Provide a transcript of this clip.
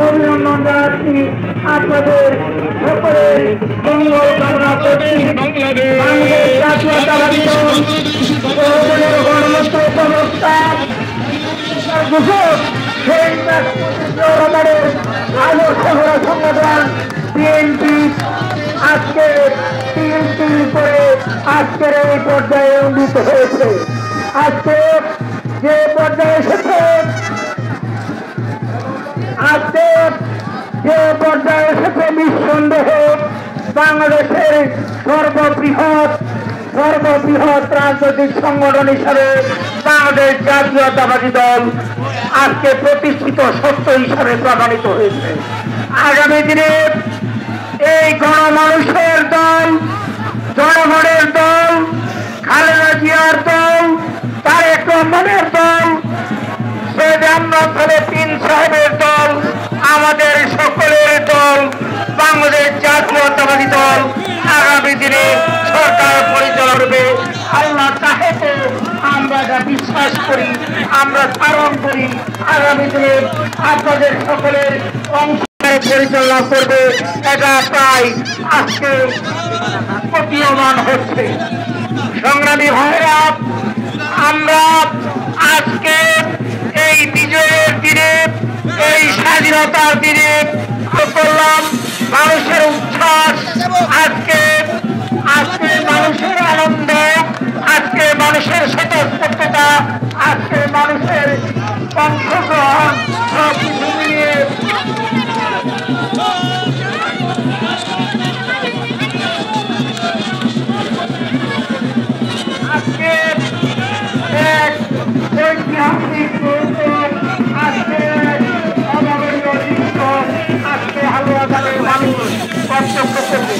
অভিনন্দন জানাচ্ছি। আপনাদের সকলের মঙ্গল কামনা করছি। বাংলাদেশ জাতীয়তাবাদী দল গণতন্ত্র প্রবক্তা সংগঠন বিএনপি আজকে 3 করে আজকের এই পর্যায়ে উন্নীত হয়েছে। আজকে যে পর্যায়ে এসেছে, নিঃসন্দেহে বাংলাদেশের সর্ববৃহৎ রাজনৈতিক সংগঠন হিসাবে বাংলাদেশ জাতীয়তাবাদী দল আজকে প্রতিষ্ঠিত সত্য হিসাবে প্রমাণিত হয়েছে। আগামী দিনে এই গণমানুষের দল, জনগণের দল, খালেদা জিয়ার দল, তারেক রহমানের দল, সৈয়দ আহমদ পীর সাহেবের দল, আমাদের সকলের দল বাংলাদেশ জাতীয়তাবাদী দল আগামী দিনে সরকার পরিচালনা করবে। আল্লাহ চাহে তো আমরা যা বিশ্বাস করি, আমরা ধারণ করি, আগামী দিনে আপনাদের সকলের অংশ পরিচালনা করবে। এটা প্রায় আজকে প্রতীয়মান হচ্ছে। সংগ্রামী ভাইরা, আমরা আজকে এই বিজয়ের দিনে, এই স্বাধীনতার দিনে করলাম মানুষের উচ্ছ্বাস, আজকে মানুষের আনন্দ, আজকে মানুষের স্বতঃস্ফূর্ততা, আজকে মানুষের অংশগ্রহণ সব কিছু মিলিয়ে আজকে এক ঐতিহাসিক আজকে অনবরীয় দৃশ্য আজকে হালুয়াঘাটের মানুষ প্রত্যক্ষ করবে।